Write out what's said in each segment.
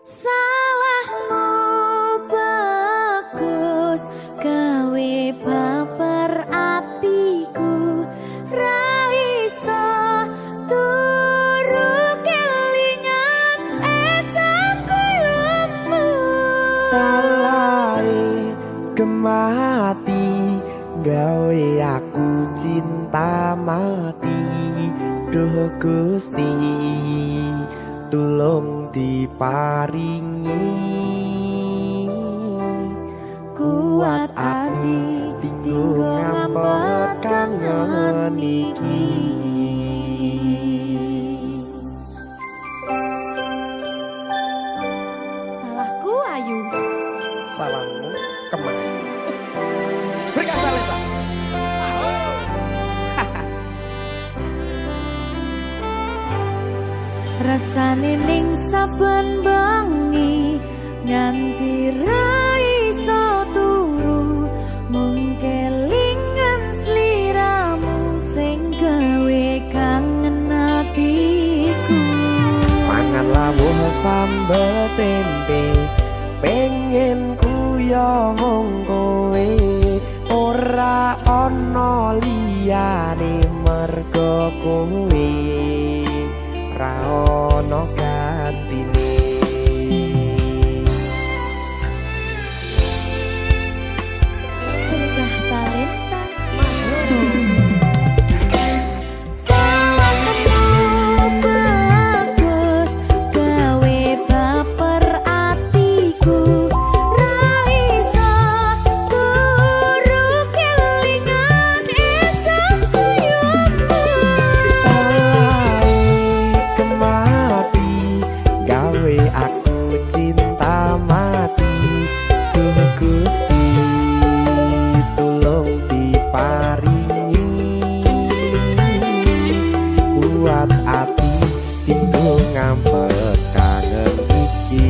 Salahmu bagus gawe baper atiku ra iso turu kelingan esangku Salah kemati gawe aku cinta mati Duh Gusti tulung diparingi kuat ati tinggo ngambek kangen iki. Salahku Ayu. Salahmu kemana? Berikan salesa. Rasane ning saben bengi nganti ra iso turu mung kelingan sliramu sing gawe kangen atiku. Mangan lawuh sambel tempe pengen kuyo mung kowe ora ana liyane mergo kowe ra ono gantine. Berkah talenta salahmu bagus gawe baper atiku ra iso turu kelingan esok kuyumu. Kemati gawe aku cinta mati Duh Gusti tulung diparingi kuat ati tinggo ngambek kangen iki.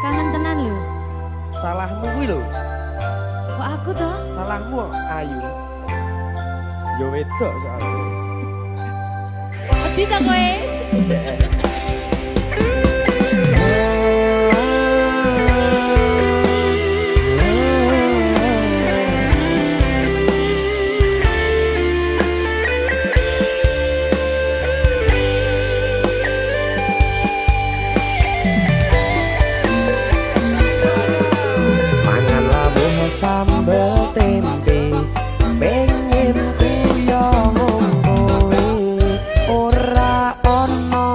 Kangen tenan lho. Salahmu kuwi lho. Kok aku toh? Salahmu Ayu. Yo wedok soalnya. Wedi ta kowe? Mangan lawuh sambel tempe pengen kuyo mung kowe ora ana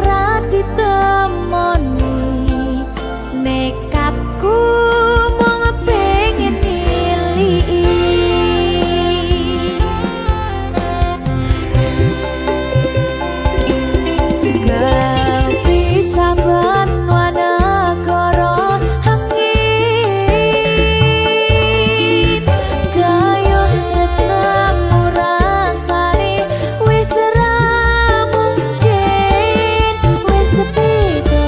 ra ditemoni nekatku mung pengen nilii kepisah ben wanagara angin gayuh tresnamu rasane wis ra mungkin wis beda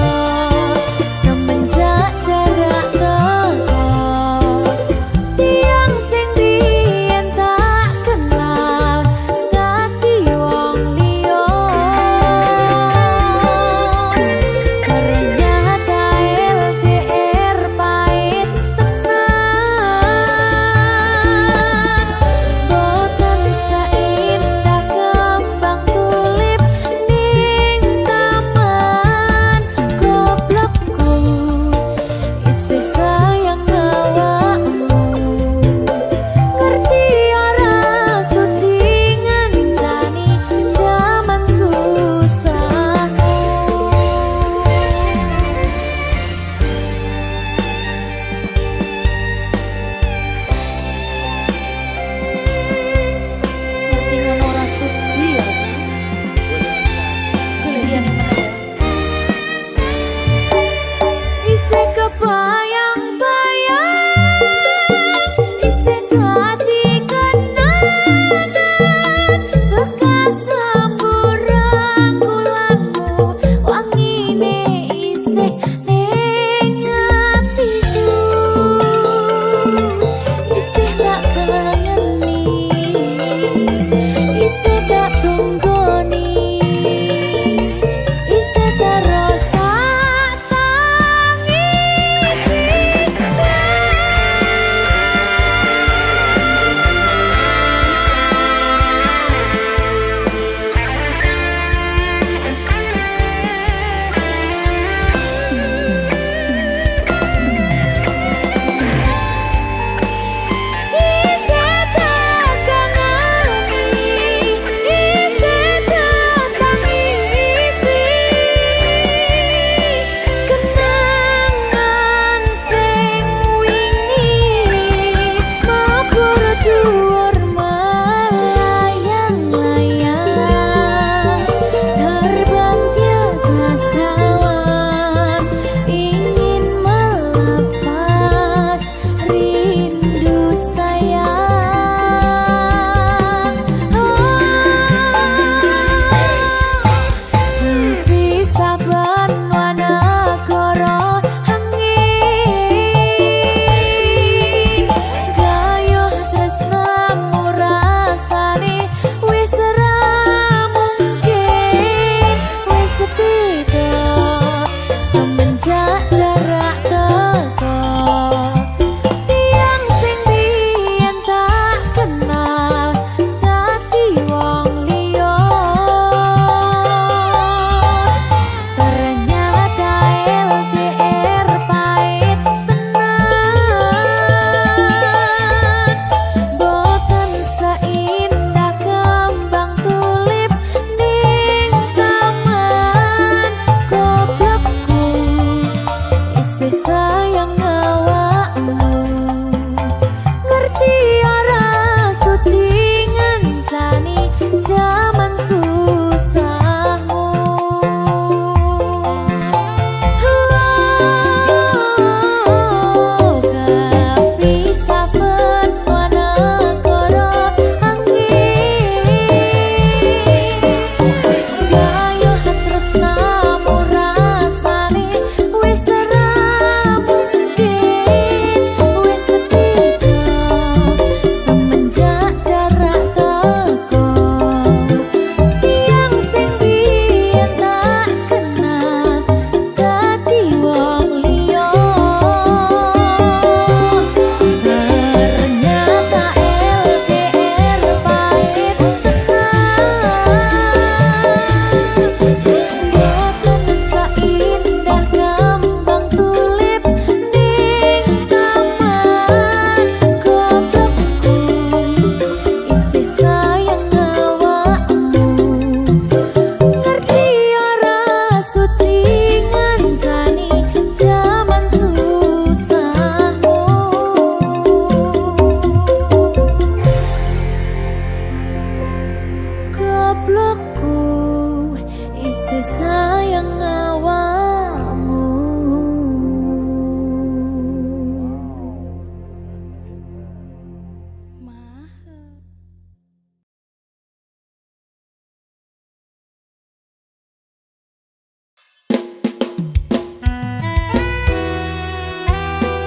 goblokku isih sayang awakmu.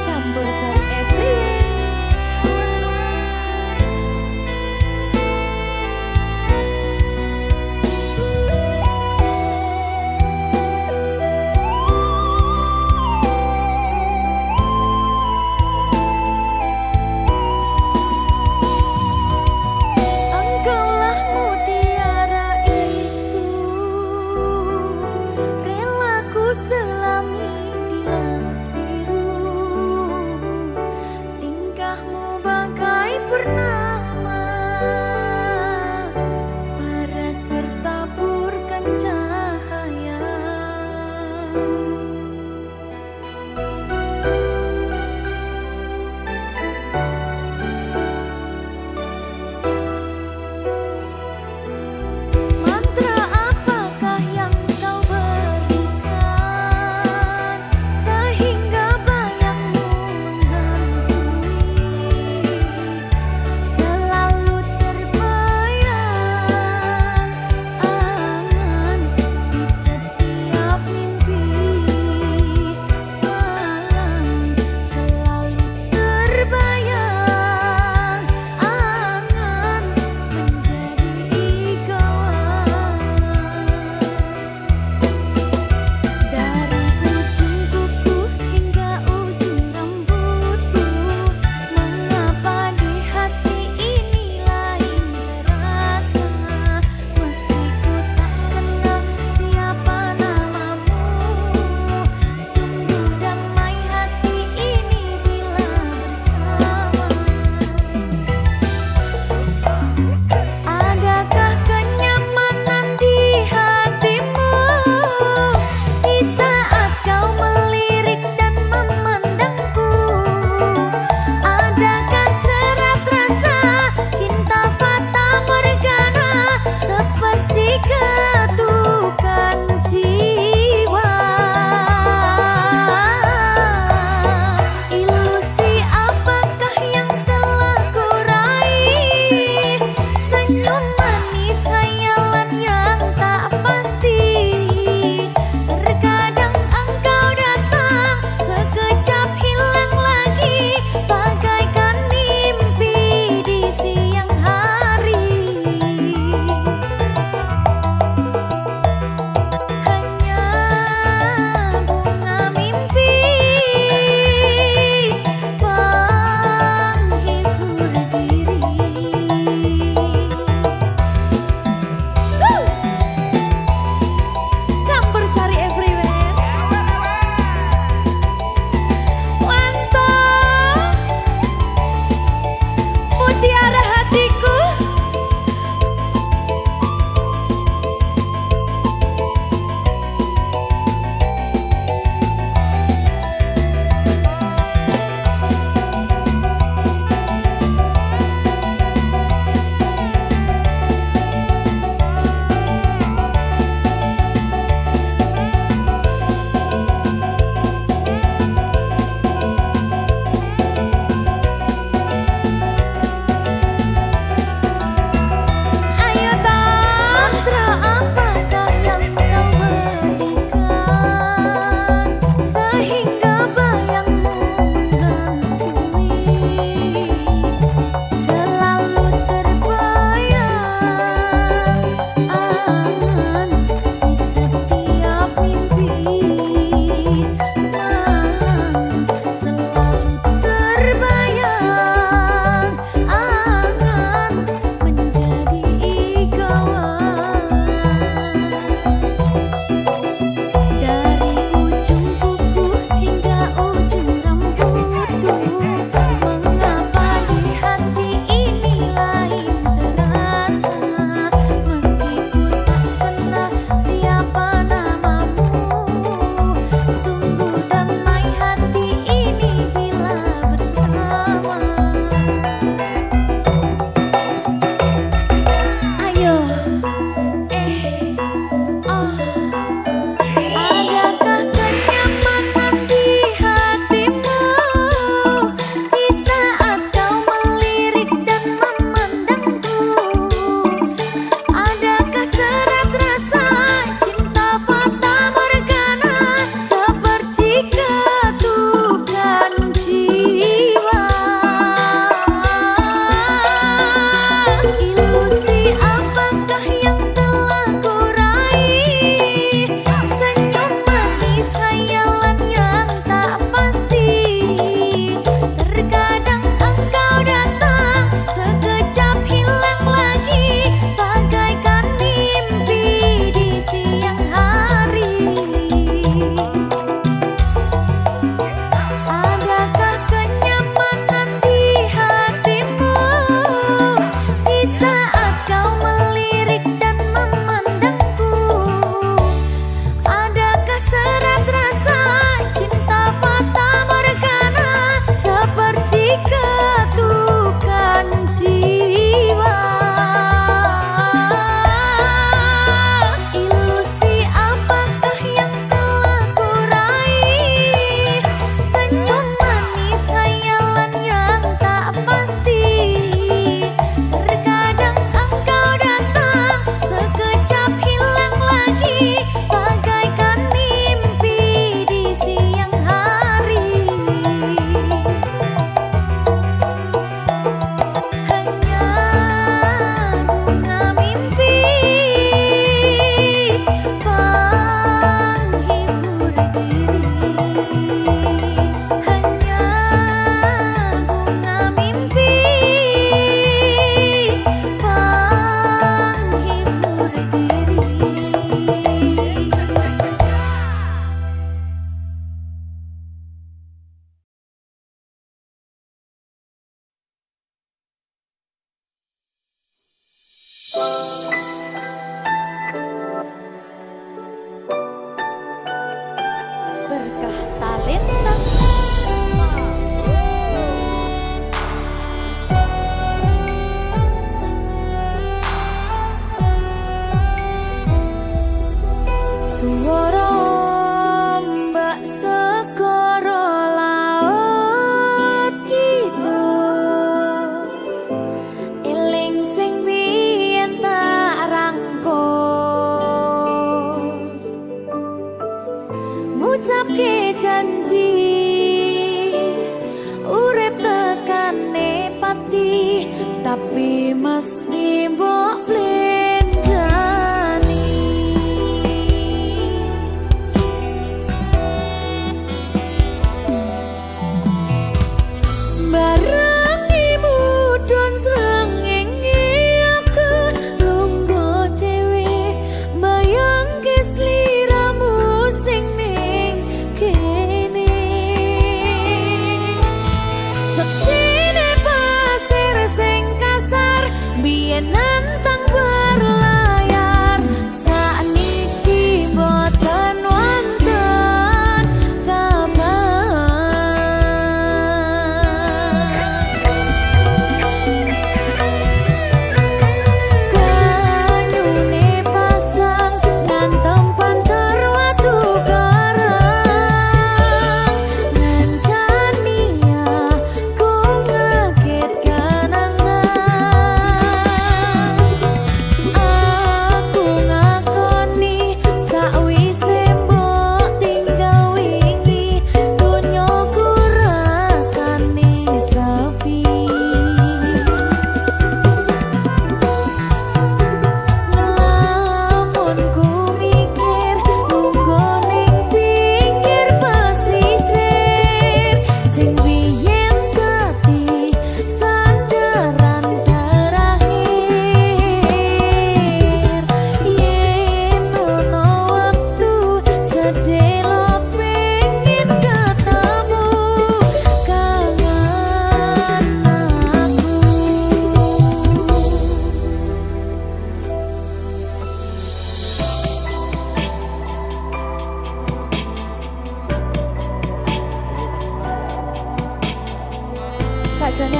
Campur sari everywhere.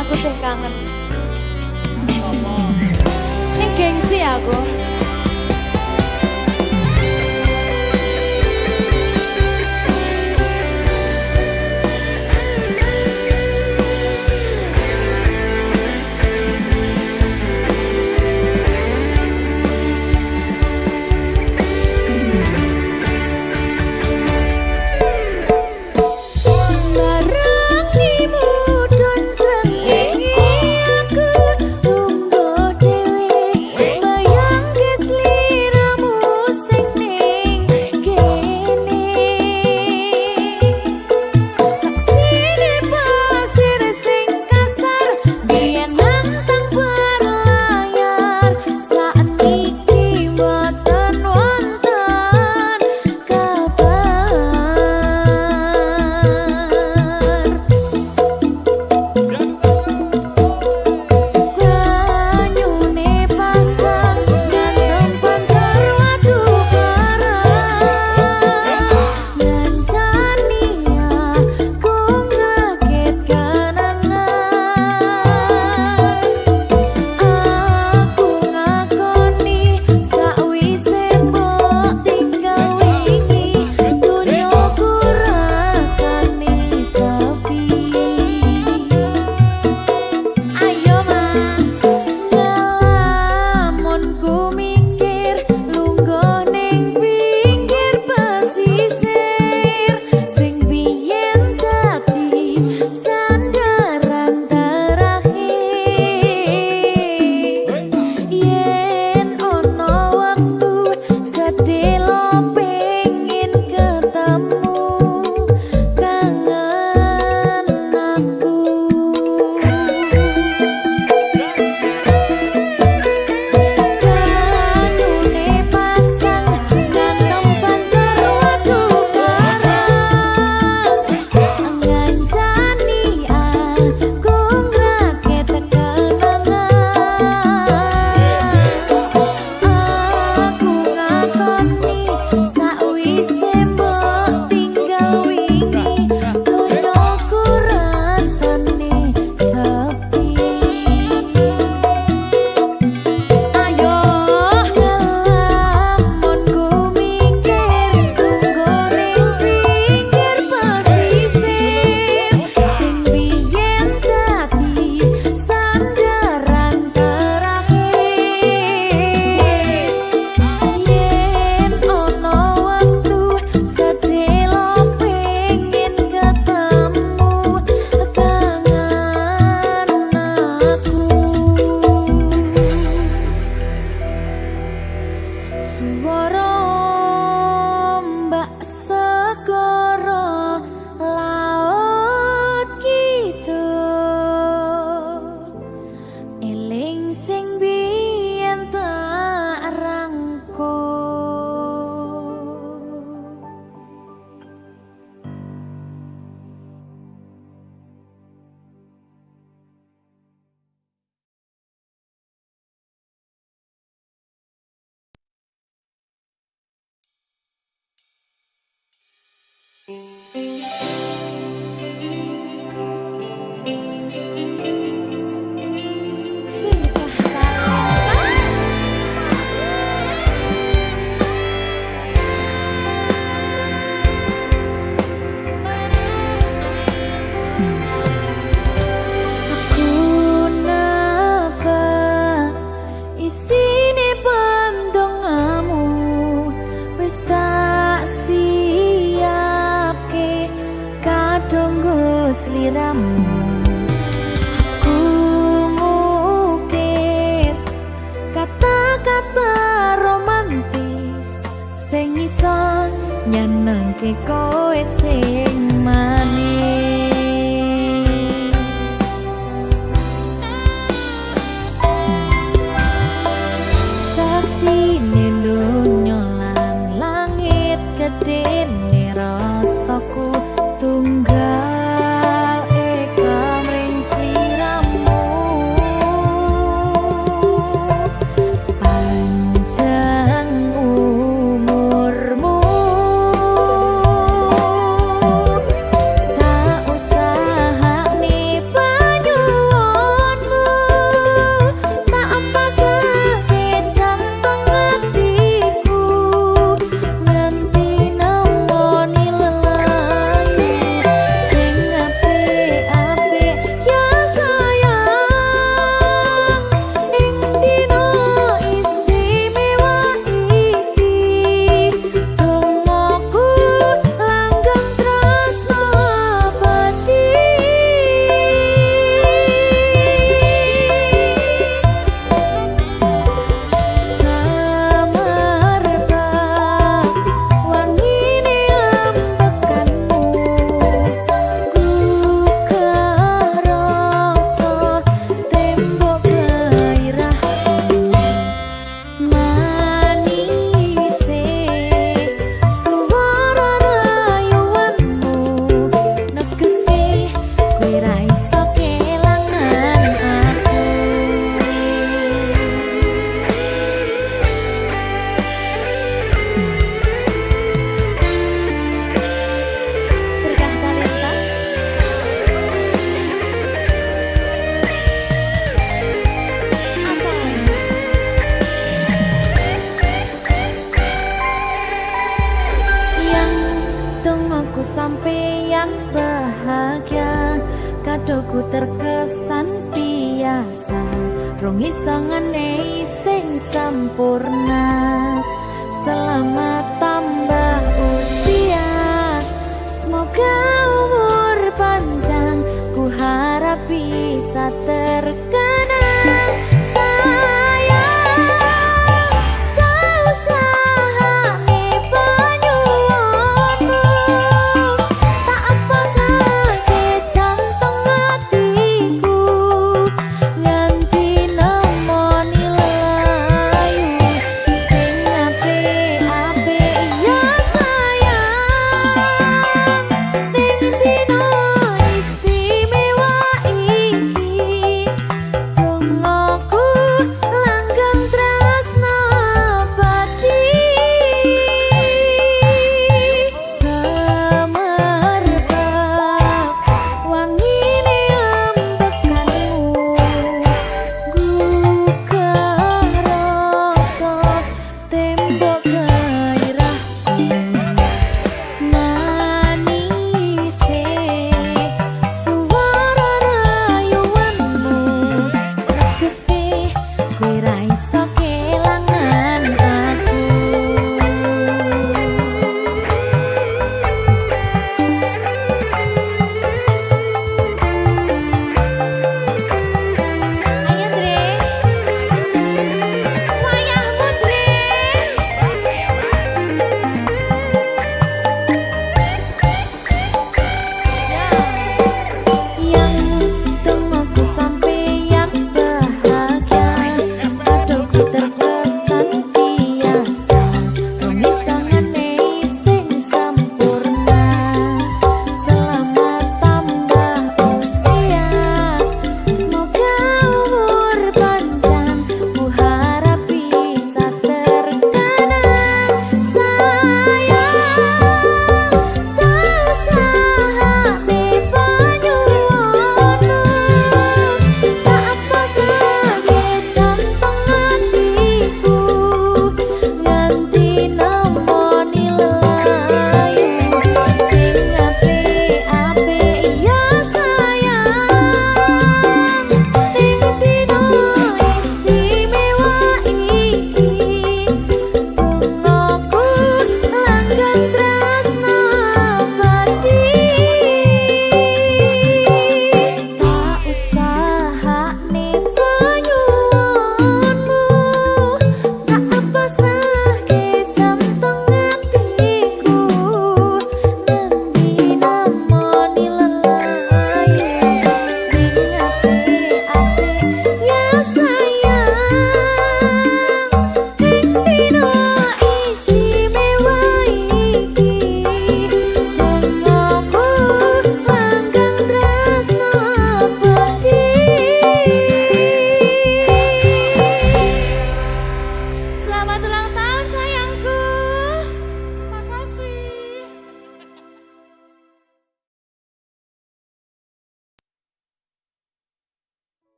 aku sih kangen. Ini gengsi aku. nyenengke kowe sing manis. Saksine donya lan langit gedene rasaku tunggal eka mring sliramu. Panjang umurmu,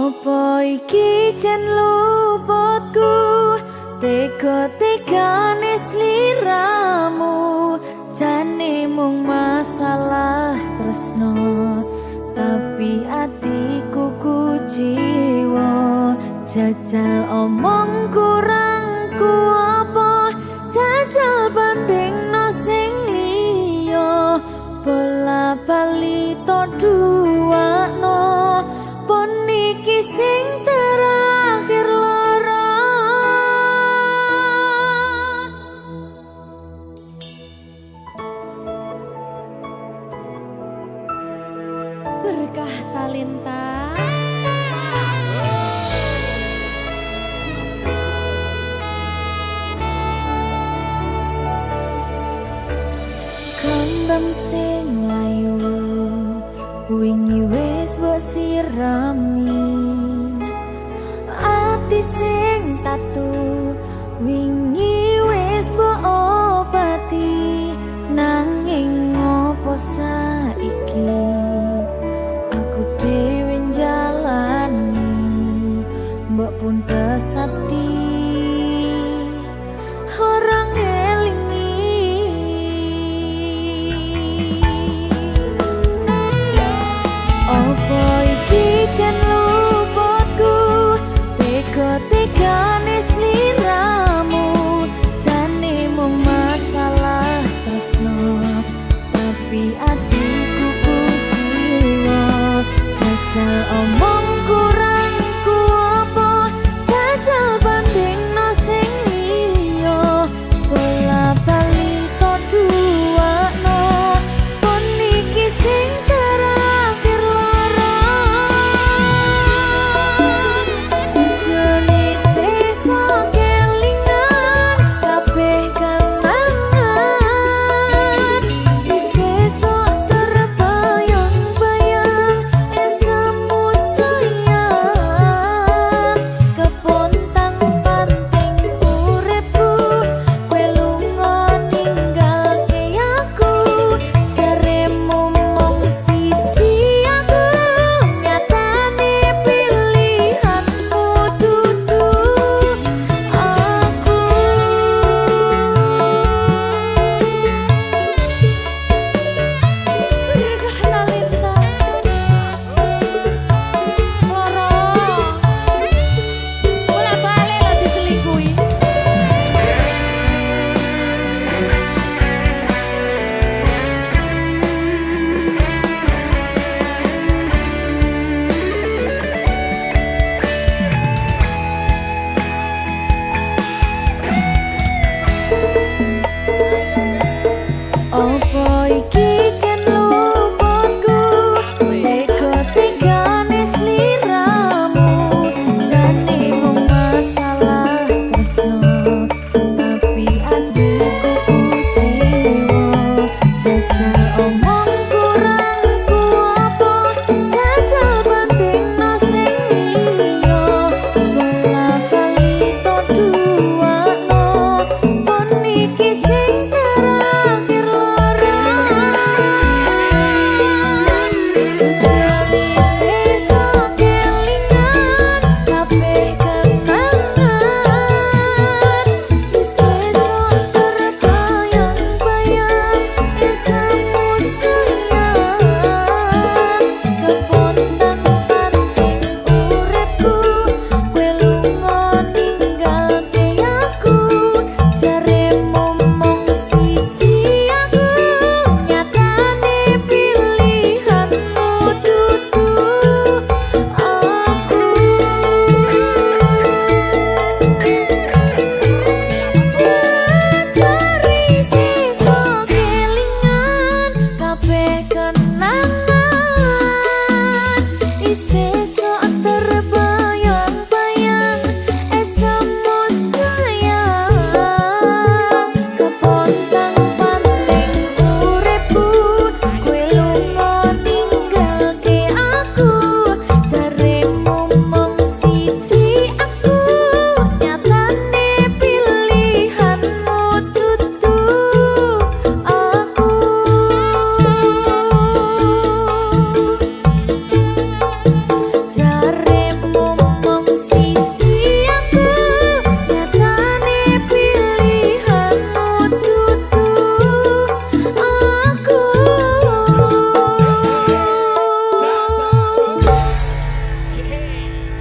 Apa iki jan luputku, tega-tegane sliramu, jane mung masalah tresno, tapi atiku kuciwa. Jajal omong kurangku apa, jajal bandingno sing liya, bola bali to duwakno, pon iki sing terakhir lara. Berkah talenta kembang sing layu wingi wis mbok sirami, ati sing tatu wingi wis mbok obati, nanging ngopo saiki aku dhewe njalani mbok pun pesati orang elingi. Apa iki jan luputku, tega-tegane sliramu, jane mung masalah tresno, tapi atiku kuciwa. Jajal omong kurangku apa, jajal bandingno sing liya, bola bali to duwakno, pon iki sing terakhir lara. Jujur sesa kelingan kabeh kenangan, sesuk terbayang-bayang esemu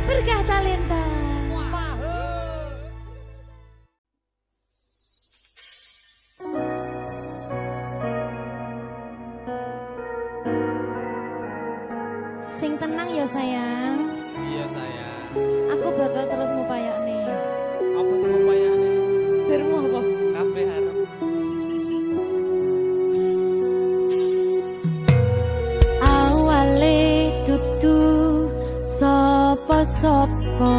Berkah talenta. Sing tenang ya sayang. Iya sayang. Aku bakal terus ngupayak nih. Apa sih upayane? Sirmu apa? Kabeh arep. Awale dudu sapa-sapa.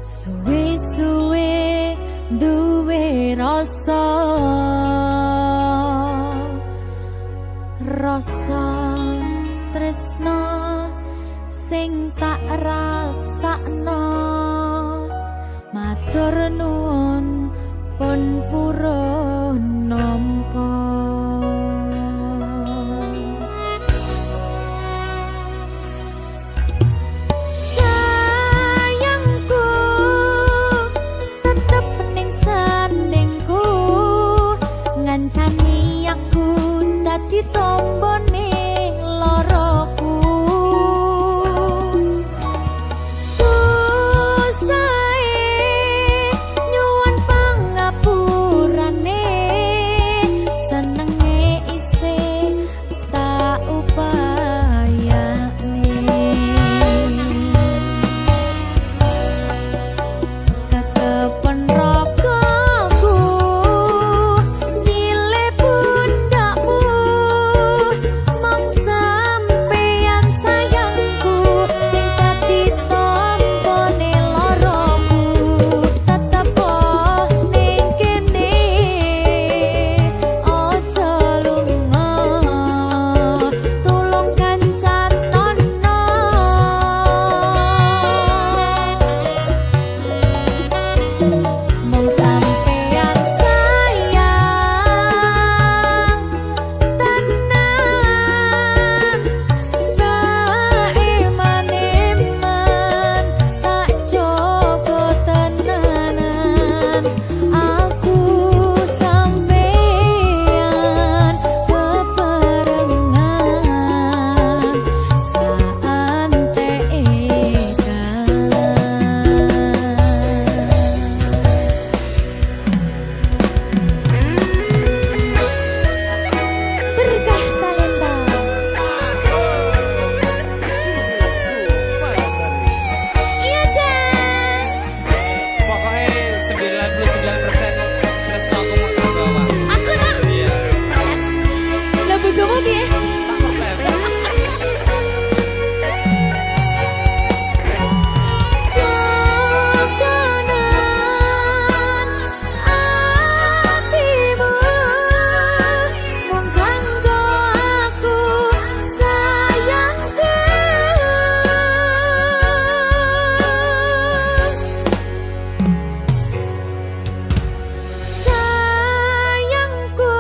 Suwe-suwe duwe rasa. Rasa tresno sing tak rasakno. Matur nuwun pun purun nampa. Sayangku tetep ning sandingku, ngancani aku dadi tombone loroku. Nyuwun pangapurane, senenge isih tak upayane. Kekepen ragaku nyilih pundakmu, mong sampeyan sayangku sing dadi tombone loroku. Tetep ning kene aja lunga, tulung kancanono. Mong sampeyan sayang tenan, tak eman-eman, tak jaga tenanan. Aku sampeyan bebarengan saante Berkah talenta. Iya Jan. Pokoknya 99% terus aku mau ke bawah. Aku tak. Iya. Lah bojomu piye? 100%. Jogonan atimu mung kanggo aku sayangku. Sayangku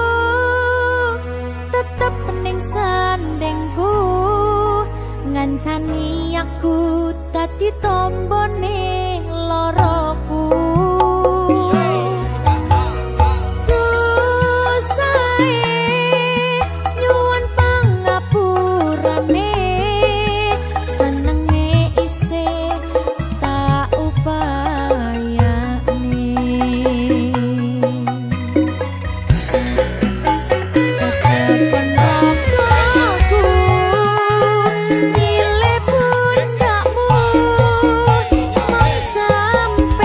tetep ning sandingku, ngancani aku dadi tombone loroku. Susahe nyuwun pangapurane, senenge isih tak upayane. Kekepen ragaku nyilih pundakmu, mong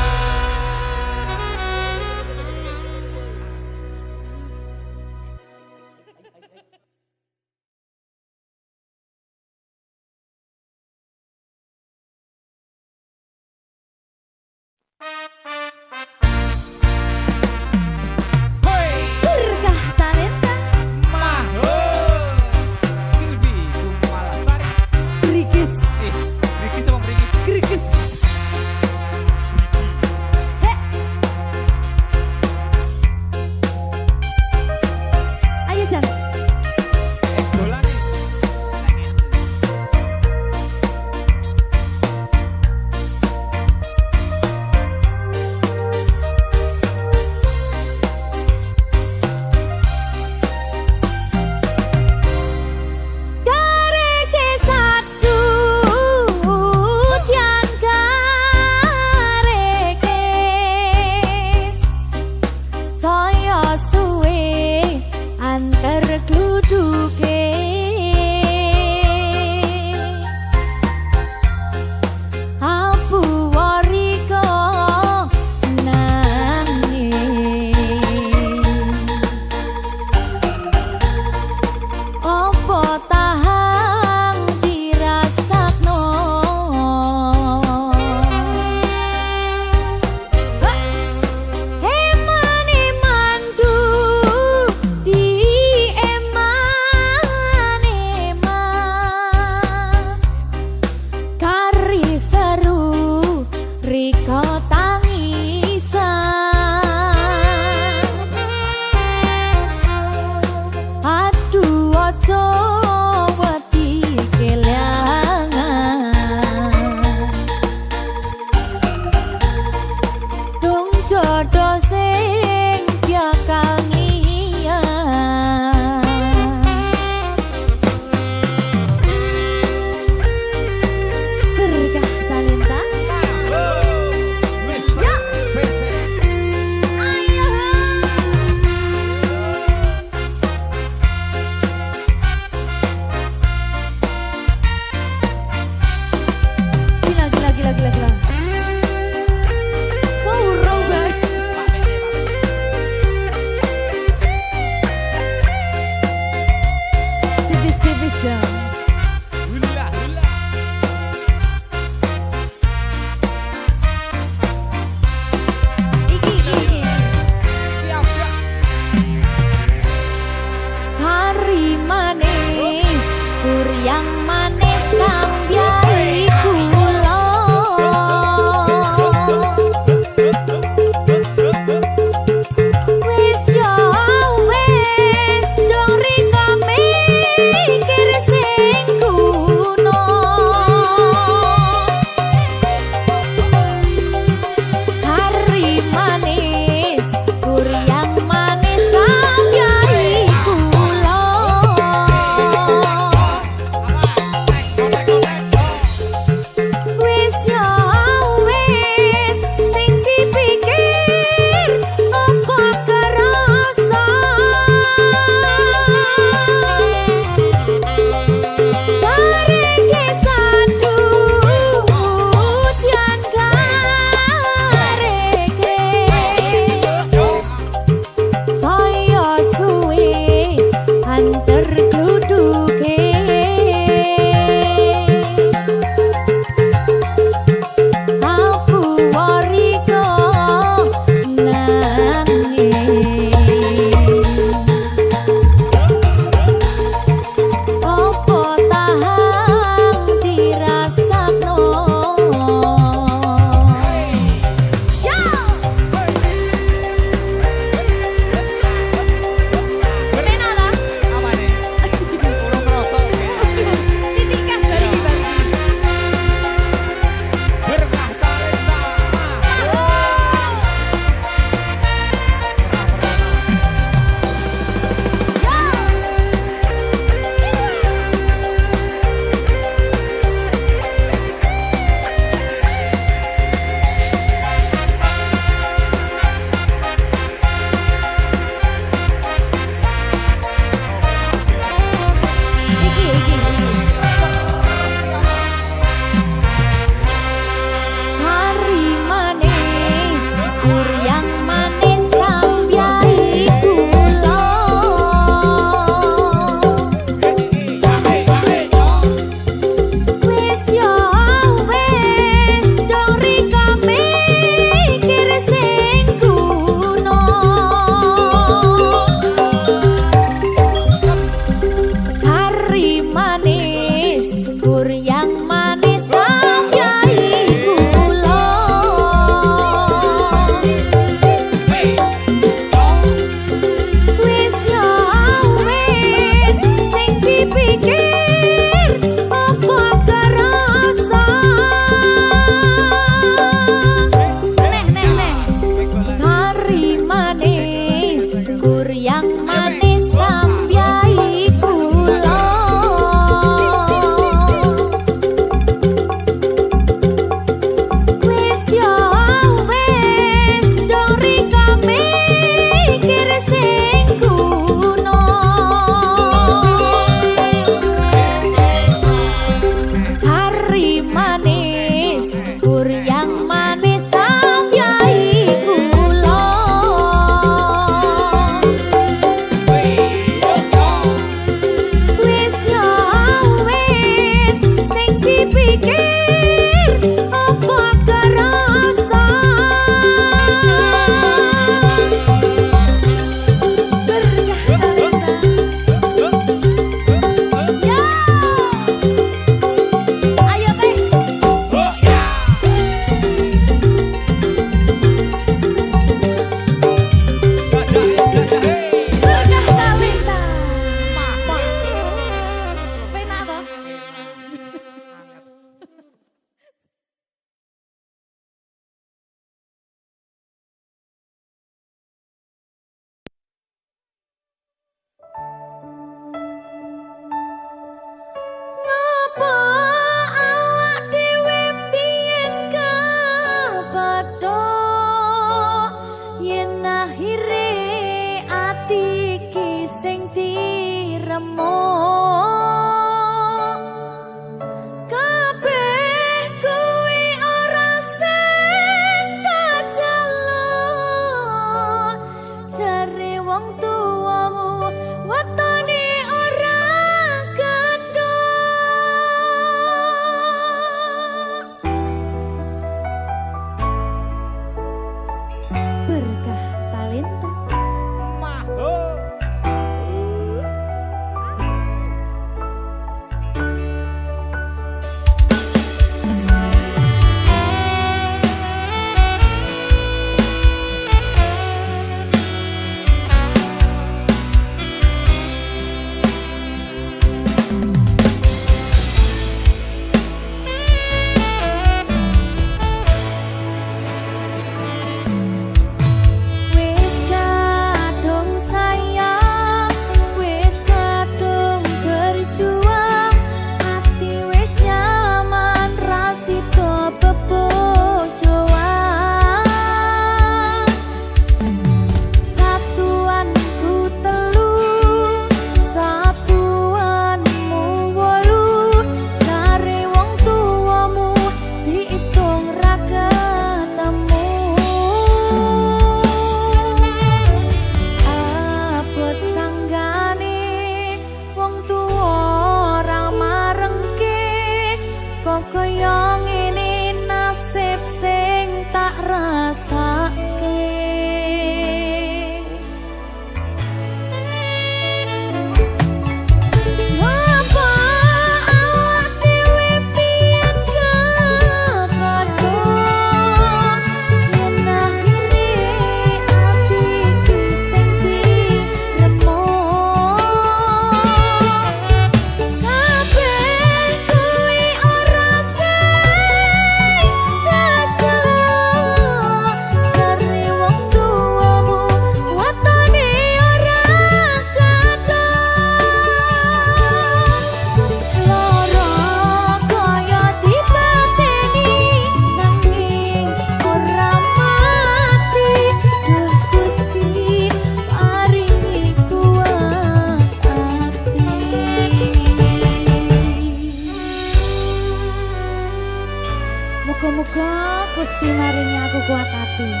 Muga-muga Gusti maringi aku kuat hati. Amin,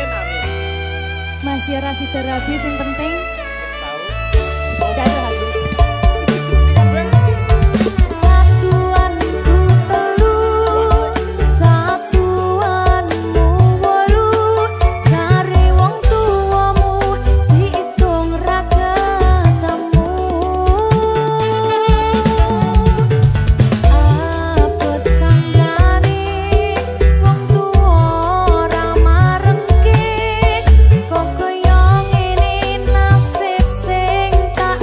amin. Masih ora sida rabi sing penting Wis tahu. gak ada lagu. Siap, Bang. Satuanku telu, satuanmu wolu, cari wong tuamu diitung ra ketemu. Abot sanggane wong tuwa ora marengke, kok koyo ngene nasib sing tak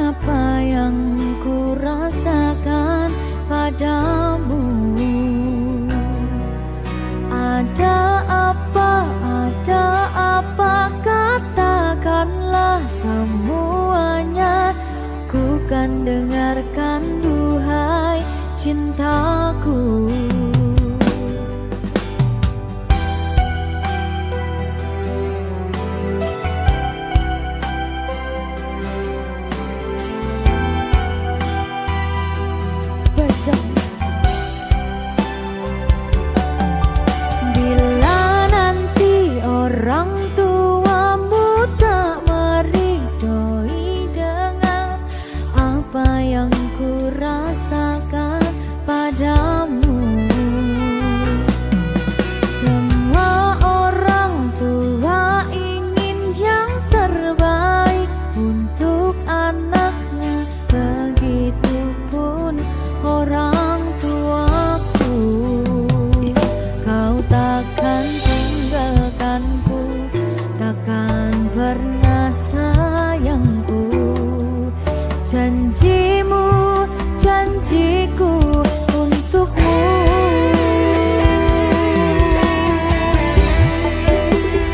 apa yang ku rasakan padamu. Ada apa, katakanlah semuanya. Ku kan dengarkan duhai cintaku. Bila nanti orang tuamu tak meridhoi dengan apa yang ku rasakan padamu. Semua orang tua ingin yang terbaik untuk anaknya, begitupun orang tuaku. Kau takkan tinggalkanku, takkan pernah sayangku. Janjimu, janjiku untukmu.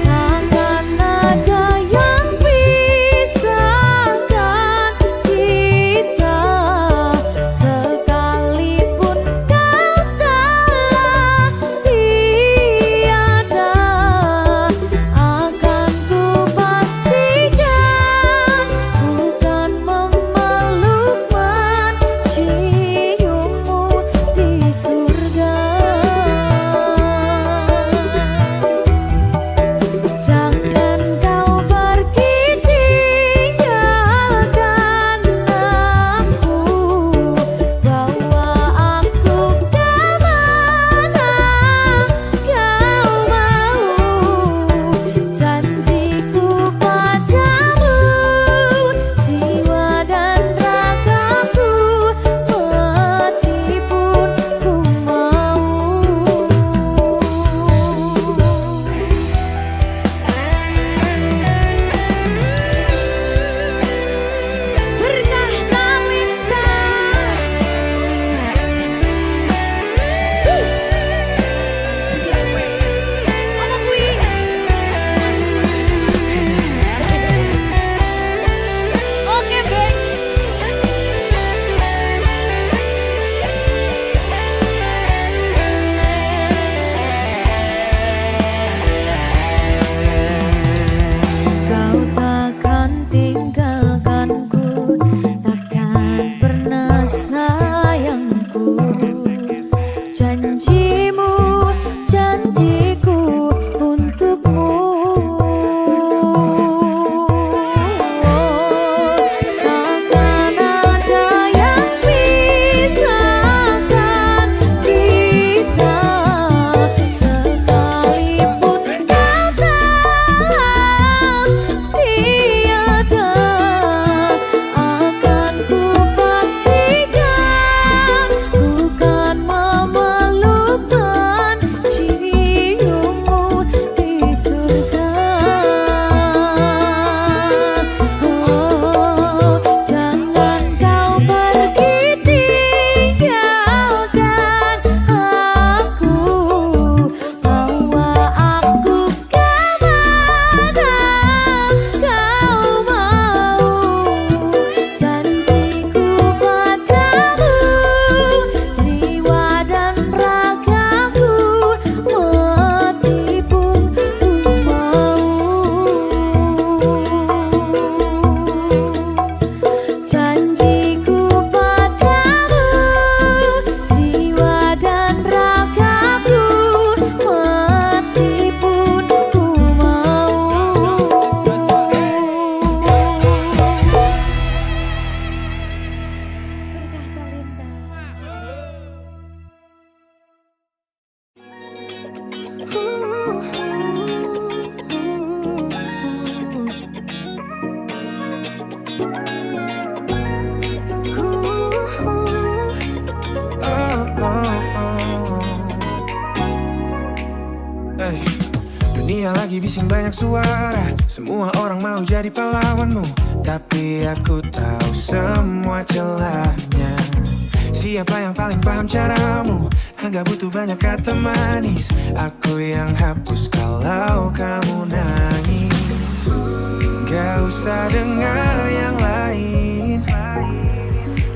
Takkan ada yang pisahkan kita, sekalipun kau telah tiada. Akan ku pastikan bukan memeluk menciummu di surga. Jangan kau pergi tinggalkan aku, bawa aku kemana kau mau. Janjiku padamu, jiwa dan ragaku, mati pun ku mau. Berkah talenta. Apa kuwi? Oke, Bang. Kau takkan tinggalkanku, takkan pernah sayangku. Janjimu, janjiku untukmu. Takkan ada yang pisahkan kita, sekalipun kau telah tiada. Akan ku pastikan bukan memeluk menciummu di surga. Oh, jangan kau pergi tinggalkan aku, bawa aku kemana kau mau. Janjiku padamu, jiwa dan ragaku, mati pun ku mau. Janjiku padamu, jiwa dan ragaku, mati pun ku mau. Berkah talenta. Hey, dunia lagi bising banyak suara. Semua orang mau jadi pahlawanmu. tapi aku tahu semua celahnya. Siapa yang paling paham caramu? Enggak butuh banyak kata manis. Aku yang hapus kalau kamu nangis. Gak usah dengar yang lain,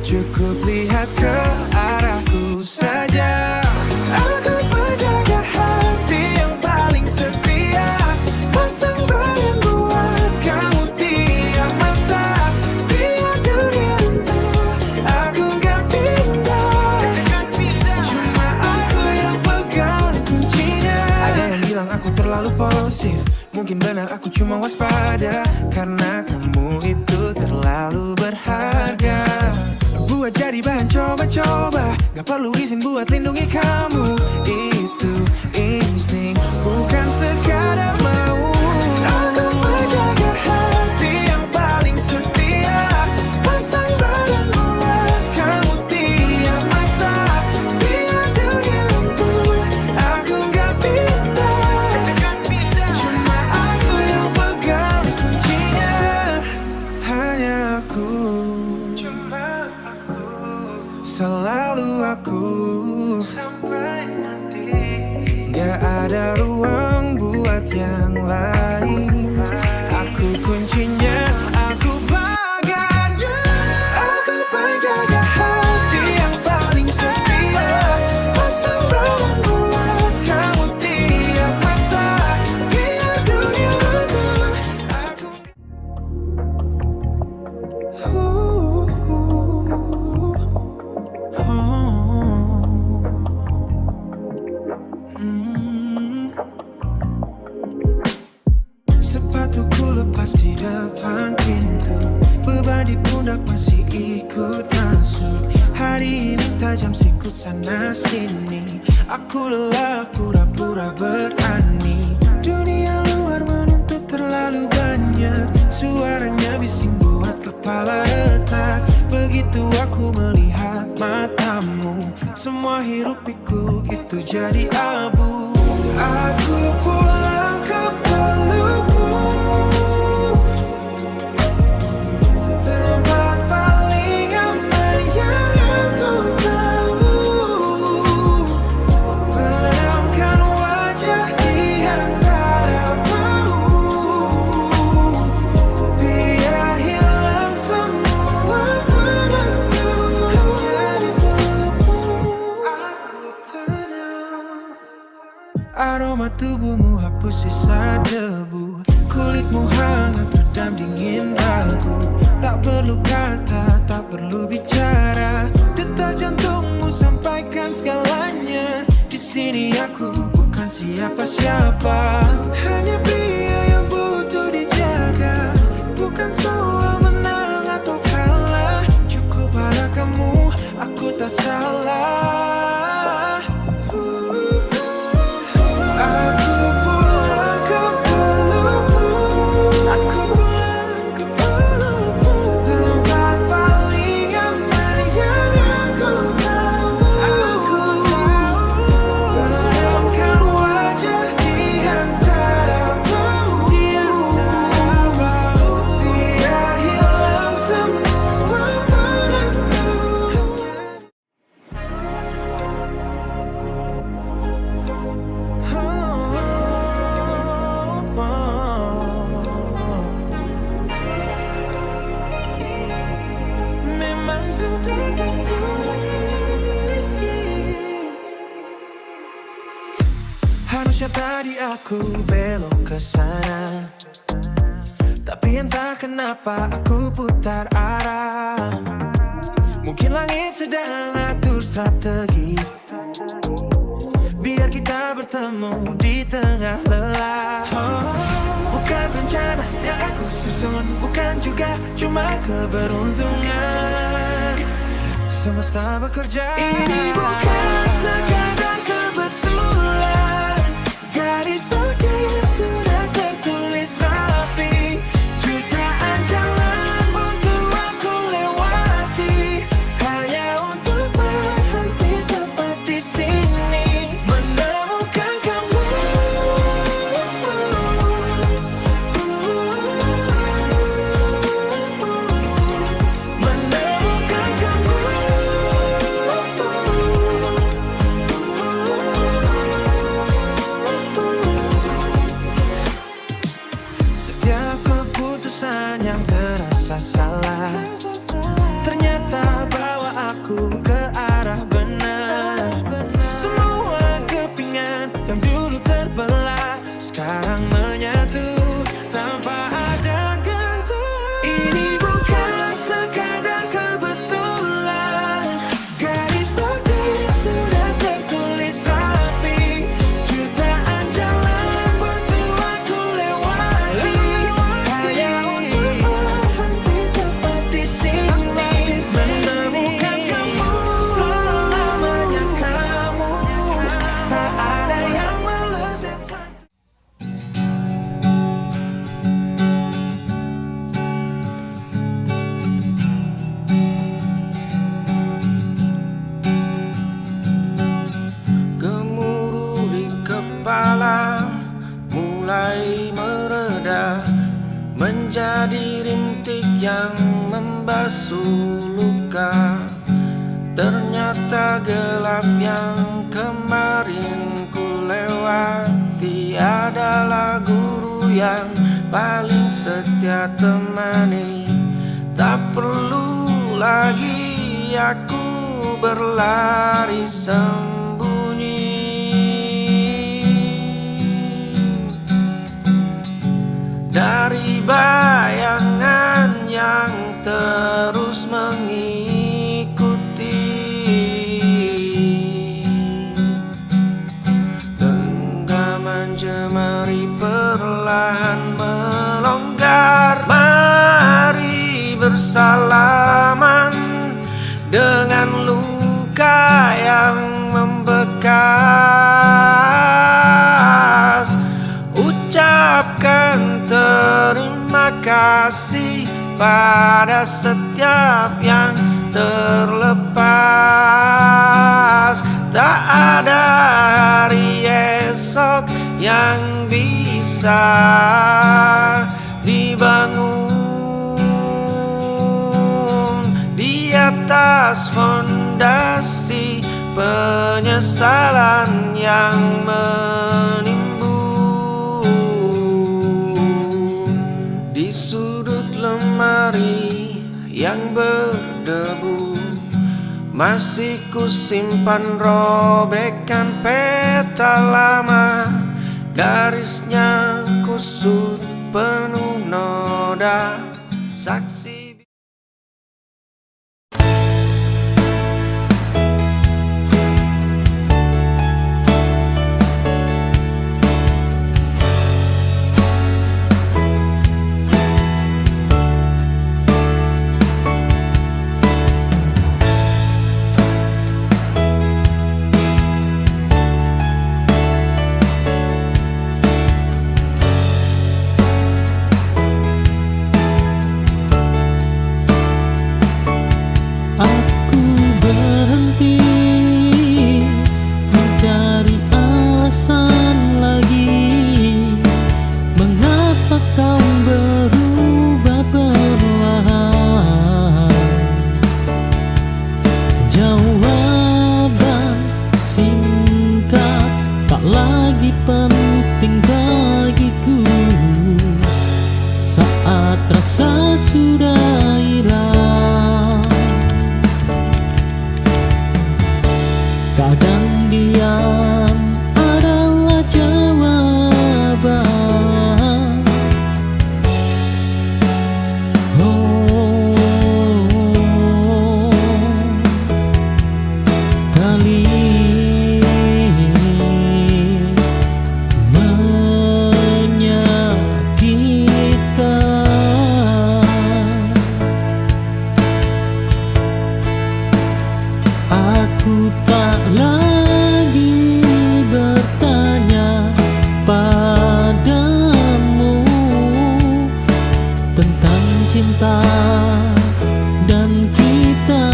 cukup lihat ke arahku saja. Aku penjaga hati yang paling setia, pasang badan buat kamu tiap masa. Biar dunia runtuh, aku gak pindah. Cuma aku yang pegang kuncinya. Ada yang bilang aku terlalu posesif, mungkin benar aku cuma waspada, karena kamu itu terlalu berharga. Buat jadi bahan coba-coba, gak perlu izin buat lindungi kamu. Itu insting, bukan sekadar mau. Aku menjaga hati yang paling setia, pasang badan buat kamu tiap masa. Biar dunia runtuh, aku gak pindah. Cuma aku yang pegang kuncinya. Hanya aku, selalu aku, sampai nanti. Gak ada ruang buat yang lain. Aku kuncinya, aku pagarnya. Aku penjaga hati yang paling setia, pasang badan buat kamu tiap masa. Biar dunia runtuh, aku sepatuku lepas di depan pintu, beban di pundak masih ikut masuk. Hari ini tajam sikut sana sini, aku lelah pura-pura berani. Dunia luar menuntut terlalu banyak, suaranya bising buat kepala retak. Begitu aku melihat matamu, semua hiruk pikuk itu jadi abu. Aku pulang ke pelukmu, tempat paling aman yang aku tahu. Benamkan wajah di antaramu, biar hilang semua penentu. Hanya di pelukmu aku tenang. Aroma tubuhmu hapus sisa debu, kulitmu hangat redam dingin ragu. Tak perlu kata, tak perlu bicara, detak jantungmu sampaikan segalanya. Di sini aku bukan siapa-siapa, hanya pria yang butuh dijaga. Bukan soal menang atau kalah, cukup pada kamu, aku tak salah. Aku pulang ke pelukmu, aku pulang ke pelukmu, tempat paling aman yang aku tahu. Aku tahu, benamkan wajah di antaramu, biar hilang semua penentu. Memang sudah tertulis, harusnya tadi aku belok ke sana, tapi entah kenapa aku putar arah. Mungkin langit sedang atur strategi, biar kita bertemu di tengah lelah. Bukan rencana yang aku susun, bukan juga cuma keberuntungan. Semesta bekerja. Ini bukan sekadar kebetulan, garis takdir sudah tertulis rapi. Jutaan jalan untuk aku lewati, hanya untuk berhenti tepat di sini, menemukan kamu. menjadi rintik yang membasuh luka. Ternyata gelap yang kemarin ku lewati adalah guru yang paling setia temani. Tak perlu lagi aku berlari sembunyi dari bayangan yang terus mengikuti. Genggaman jemari perlahan melonggar. Mari bersalaman dengan luka yang membekas. Ucapkan terima kasih pada setiap yang terlepas. Tak ada hari esok yang bisa dibangun di atas fondasi penyesalan yang menimbun. Di sudut lemari yang berdebu masih kusimpan robekan peta lama. Garisnya kusut penuh noda saksi. Aku berhenti mencari alasan lagi. Mengapa kau berubah perlahan? Jawaban singkat tak lagi penting bagiku saat rasa sudah hilang. Kadang diam adalah jawaban. Kali menyakitkan. Aku tak lagi bertanya padamu tentang cinta dan kita.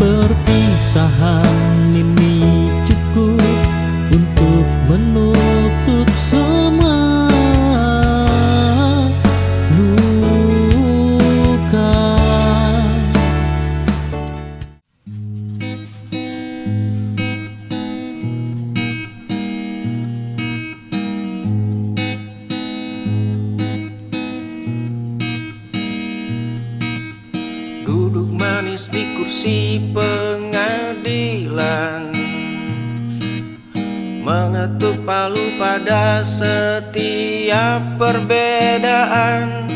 Perpisahan ini cukup untuk menutup semua luka. Duduk manis di kursi pengadilan, mengetuk palu pada setiap perbedaan.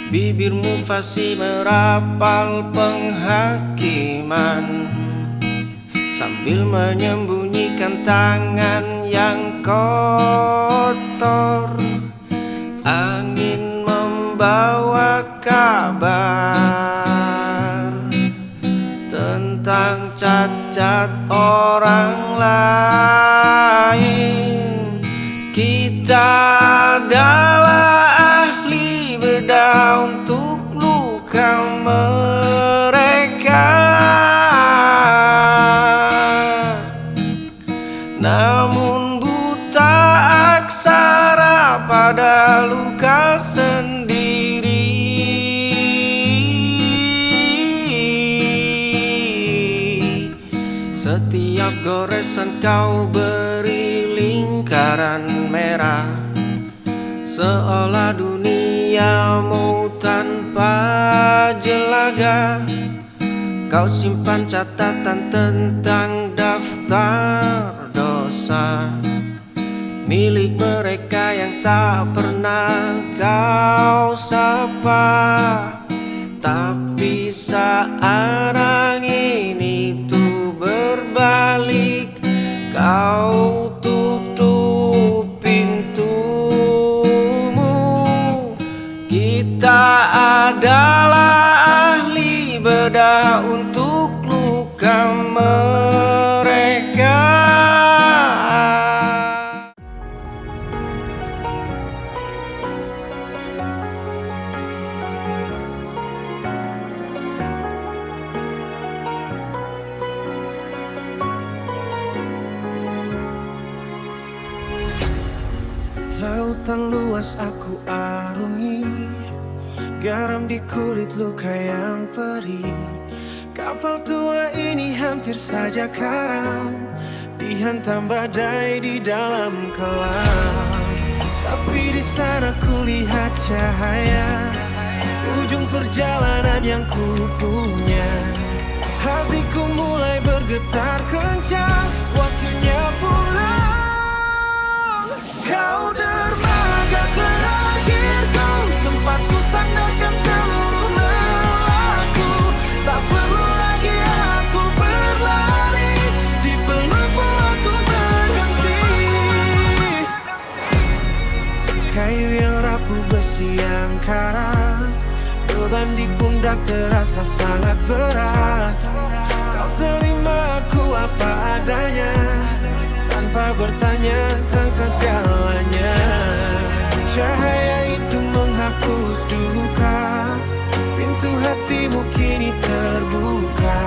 Bibirmu fasih merapal penghakiman sambil menyembunyikan tangan yang kotor. Angin membawa kabar tentang cacat orang lain. Kita adalah ahli bedah untuk luka mereka. Namun buta aksara kesan kau beri lingkaran merah, seolah duniamu tanpa jelaga. Kau simpan catatan tentang daftar dosa milik mereka yang tak pernah kau sapa. Tapi saat angin itu berbalik, kau tutup pintumu. Kita adalah ahli bedah untuk luka mereka. Lautan luas aku arungi, garam di kulit luka yang perih. Kapal tua ini hampir saja karam, dihantam badai di dalam kelam. Tapi di sana kulihat cahaya, ujung perjalanan yang ku punya. Hatiku mulai bergetar kencang, waktunya pulang. Kau dermaga terakhirku, tempatku sandarkan seluruh lelaku. Tak perlu lagi aku berlari, di pelukmu aku berhenti. Kayu yang rapuh, besi yang karat, beban di pundak terasa sangat berat. Kau terima aku apa adanya, tanpa bertanya tentang segalanya. Cahaya itu menghapus duka, pintu hatimu kini terbuka.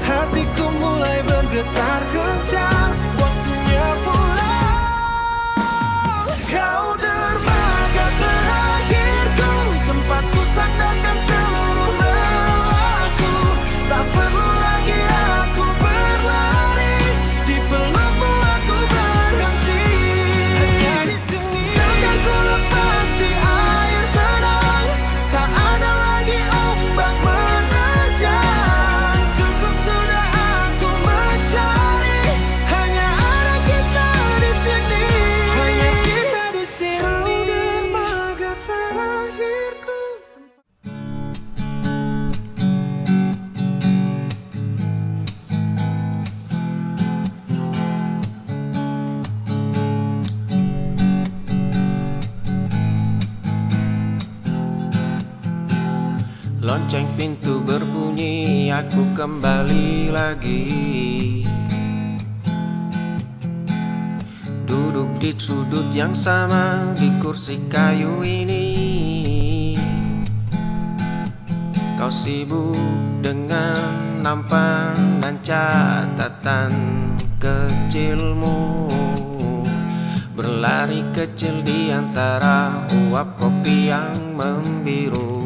Hatiku mulai bergetar kencang, waktunya pulang. Kau dermaga terakhirku, tempatku sandarkan seluruh lelaku. Tak perlu lagi aku berlari, di pelukmu aku berhenti. Hanya di sini akan ku lepas di air tenang, tak ada lagi ombak menerjang. Cukup sudah aku mencari, hanya ada kita di sini. Hanya kita di sini. Dermaga terakhirku. Lonceng pintu berbunyi, aku kembali lagi. Duduk di sudut yang sama, di kursi kayu ini. Kau sibuk dengan nampan dan catatan kecilmu, berlari kecil di antara uap kopi yang membiru.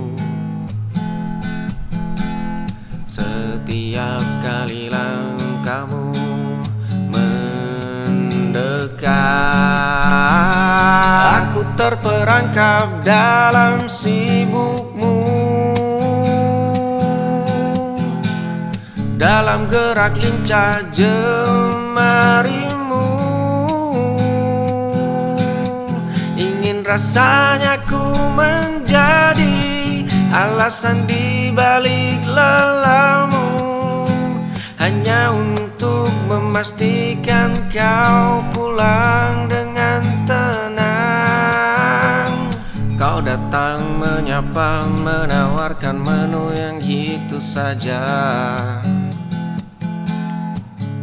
Setiap kali langkahmu mendekat, aku terperangkap dalam sibukmu, dalam gerak lincah jemarimu. Ingin rasanya ku menjadi alasan di balik lelahmu, hanya untuk memastikan kau pulang dengan tenang. Kau datang menyapa, menawarkan menu yang gitu saja,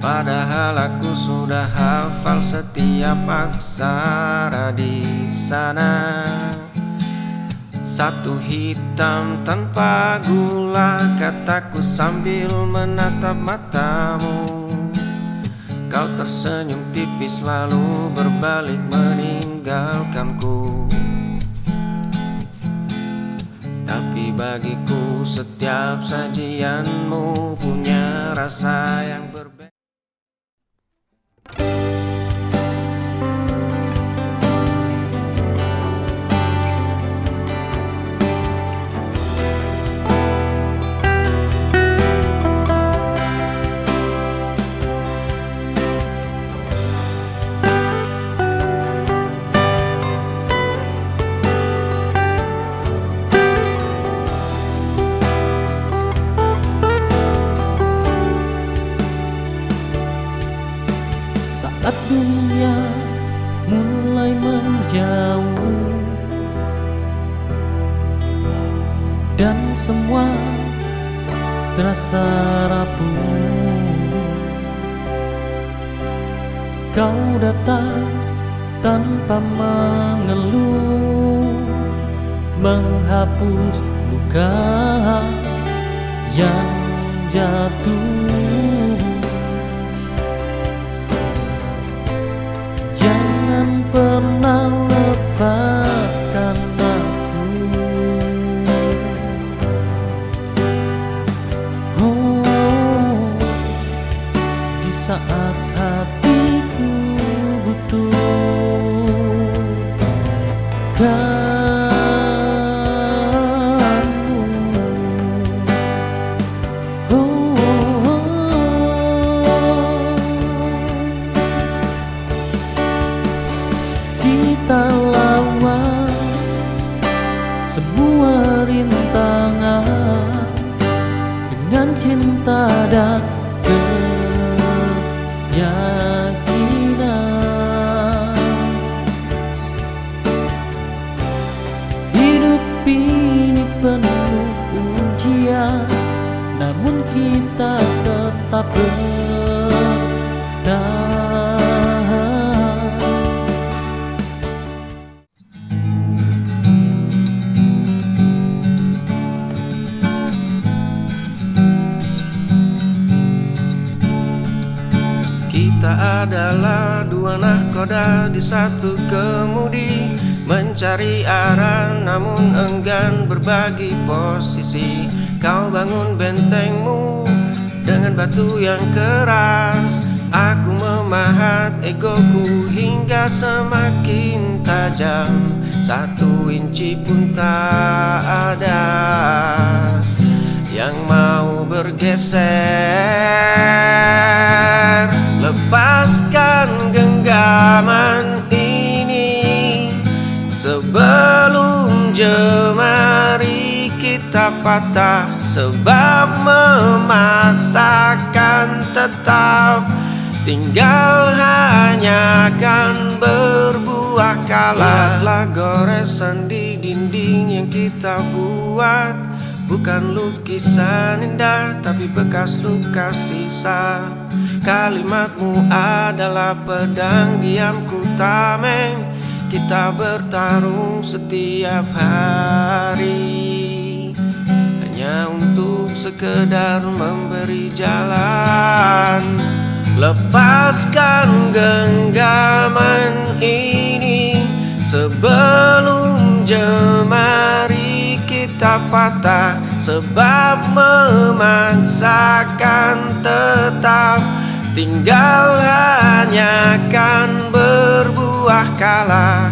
padahal aku sudah hafal setiap aksara di sana. Satu hitam tanpa gula, kataku sambil menatap matamu. Kau tersenyum tipis lalu berbalik meninggalkanku. Tapi bagiku setiap sajianmu punya rasa yang berbeda. dan semua terasa rapuh. Kau datang tanpa mengeluh, menghapus luka yang jatuh. Jangan pernah lepaskan aku. Oh, di saat hatiku butuh kamu. Kita lawan semua rintangan dengan cinta dan keyakinan. Hidup ini penuh ujian, namun kita tetap bertahan. Kita adalah dua nahkoda di satu kemudi, mencari arah namun enggan berbagi posisi. Kau bangun bentengmu dengan batu yang keras, aku memahat egoku hingga semakin tajam. 1 inci pun tak ada yang mau bergeser. Lepaskan genggaman ini sebelum jemari kita patah, sebab memaksakan tetap tinggal hanya akan berbuah kalah. Lihatlah goresan di dinding yang kita buat, bukan lukisan indah tapi bekas luka sisa. Kalimatmu adalah pedang diamku tameng, kita bertarung setiap hari hanya untuk sekedar memberi jalan. Lepaskan genggaman ini sebelum jemari kita patah, sebab memaksakan tetap tinggal hanya akan berbuah kalah.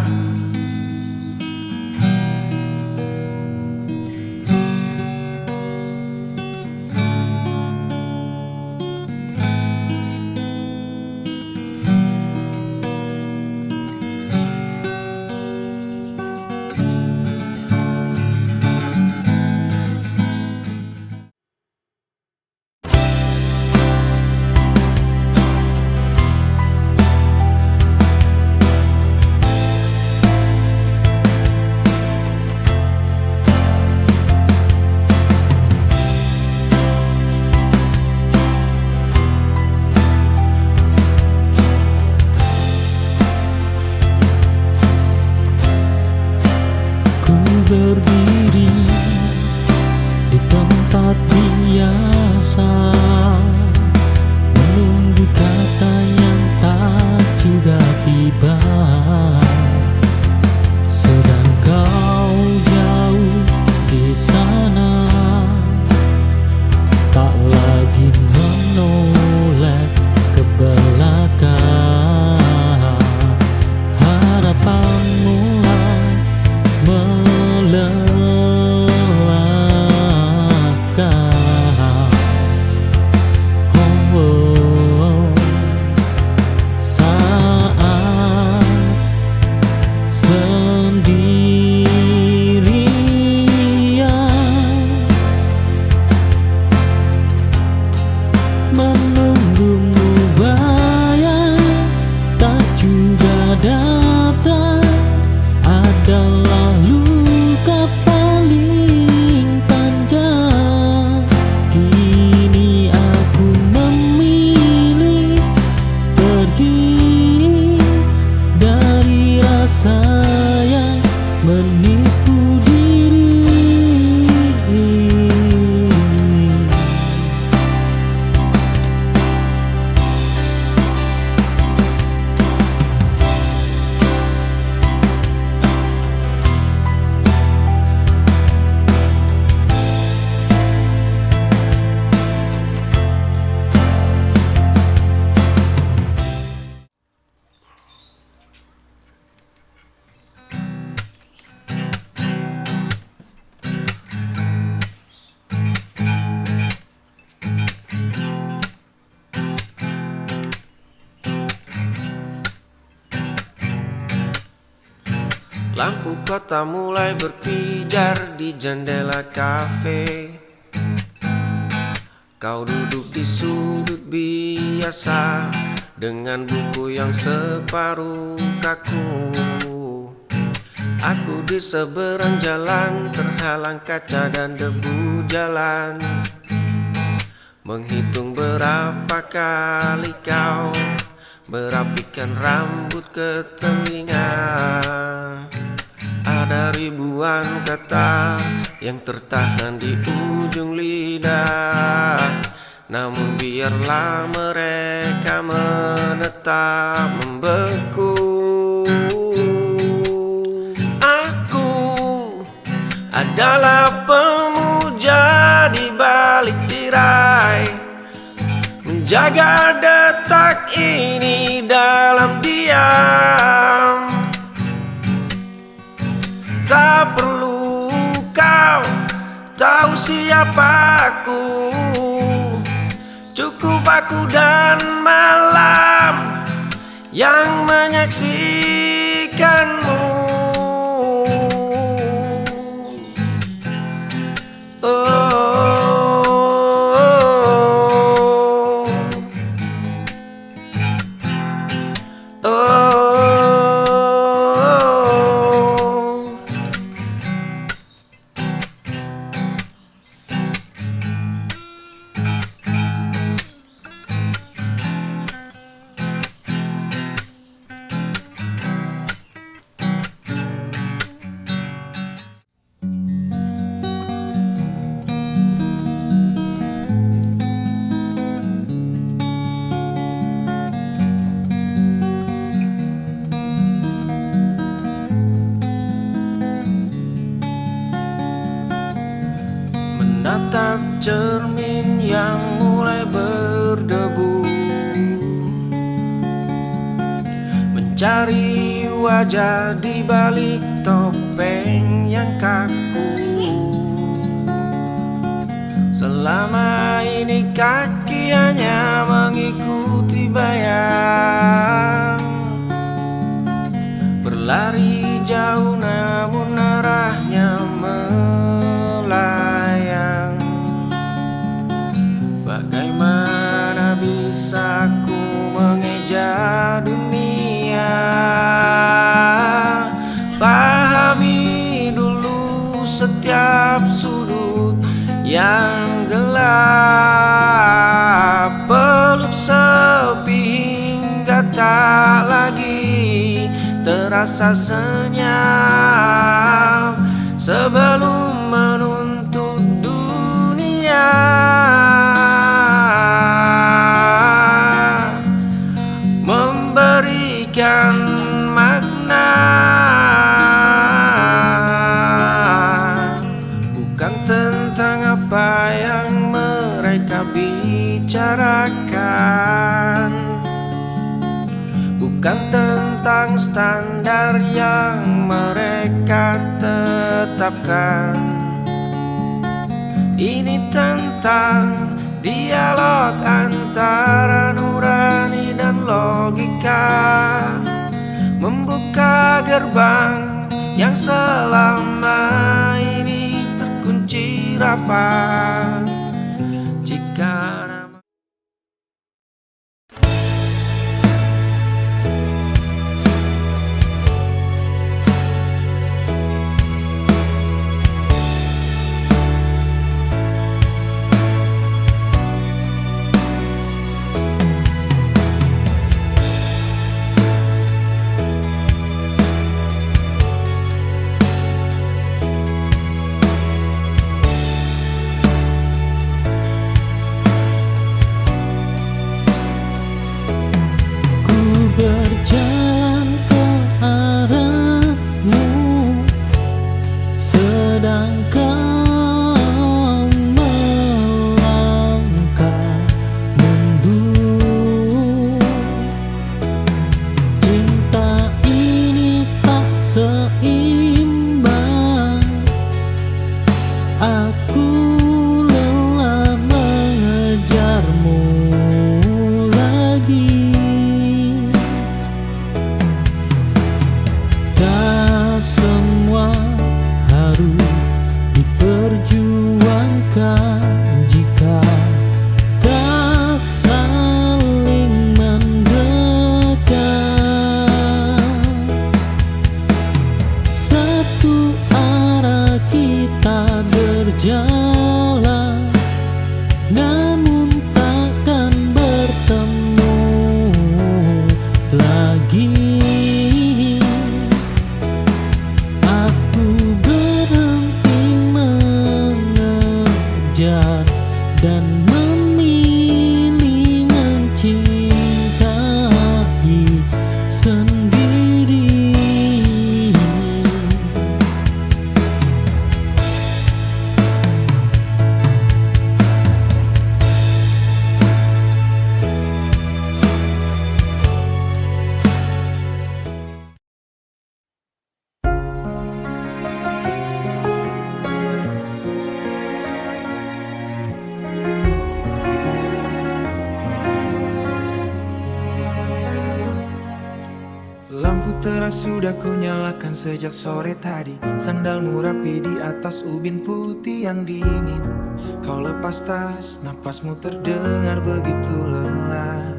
Lampu kota mulai berpijar di jendela kafe. Kau duduk di sudut biasa dengan buku yang separuh kaku. Aku di seberang jalan terhalang kaca dan debu jalan, menghitung berapa kali kau merapikan rambut ke telinga. Ada ribuan kata yang tertahan di ujung lidah, namun biarlah mereka menetap membeku. Aku adalah pemuja di balik tirai, menjaga detak ini dalam diam. Tak perlu kau tahu siapa aku, cukup aku dan malam yang menyaksikanmu. Menatap cermin yang mulai berdebu, mencari wajah di balik topeng yang kaku. Selama ini kaki hanya mengikuti bayang, berlari jauh namun arahnya melayang. Bagaimana bisa ku mengeja dunia? Pahami dulu setiap sudut yang gelap, peluk sepi hingga tak lagi terasa senyap, sebelum menuntut dunia memberikan makna. Bukan tentang apa yang mereka bicarakan, bukan tentang standar yang mereka tetapkan. Ini tentang dialog antara nurani dan logika, membuka gerbang yang selama ini terkunci rapat. Jika berjalan ke arahmu, sedang kau melangkah mundur. Cinta ini tak seimbang, aku lelah mengejarmu lagi. So berjalan, namun takkan bertemu lagi. Aku berhenti mengejar dan memilih mencintai sendiri. Lampu teras sudah ku nyalakan sejak sore tadi. Sandalmu rapi di atas ubin putih yang dingin. Kau lepas tas, napasmu terdengar begitu lelah.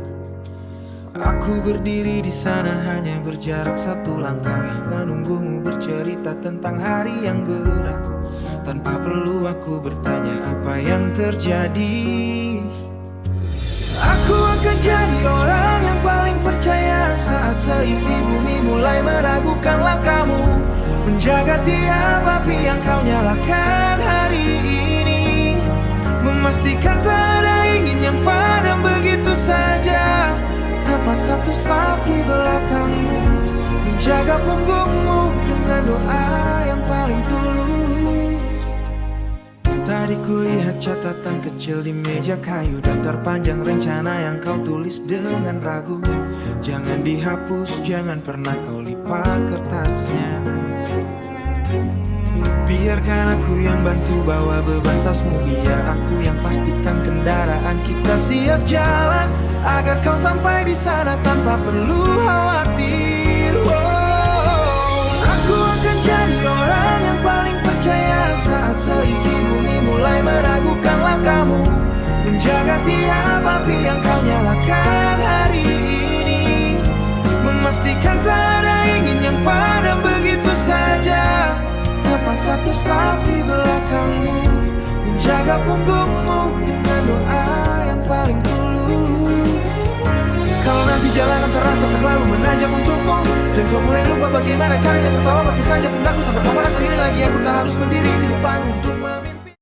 Aku berdiri di sana hanya berjarak satu langkah, menunggumu bercerita tentang hari yang berat. Tanpa perlu aku bertanya apa yang terjadi. Aku akan jadi orang yang paling percaya saat seisi bumi mulai meragukan langkahmu. Menjaga tiap api yang kau nyalakan hari ini, memastikan tak ada ingin yang padam begitu saja. Tepat satu saf di belakangmu, menjaga punggungmu dengan doa yang paling tulus. Tadi kulihat catatan kecil di meja kayu, daftar panjang rencana yang kau tulis dengan ragu. Jangan dihapus, jangan pernah kau lipat kertasnya. Biarkan aku yang bantu bawa beban tasmu, biar aku yang pastikan kendaraan kita siap jalan, agar kau sampai di sana tanpa perlu khawatir. Aku akan jadi orang yang paling percaya saat seisi bumi mulai meragukan langkahmu. Menjaga tiap api yang kau nyalakan hari ini, memastikan tak ada ingin yang padam begitu saja. Tepat satu saf di belakangmu, menjaga punggungmu dengan doa yang paling tulus. Kalau nanti jalanan terasa terlalu menanjak untukmu, dan kau mulai lupa bagaimana caranya tertawa, bagi saja pundakku sampai kau merasa sendiri lagi. Aku tak harus berdiri di depan untuk meminta.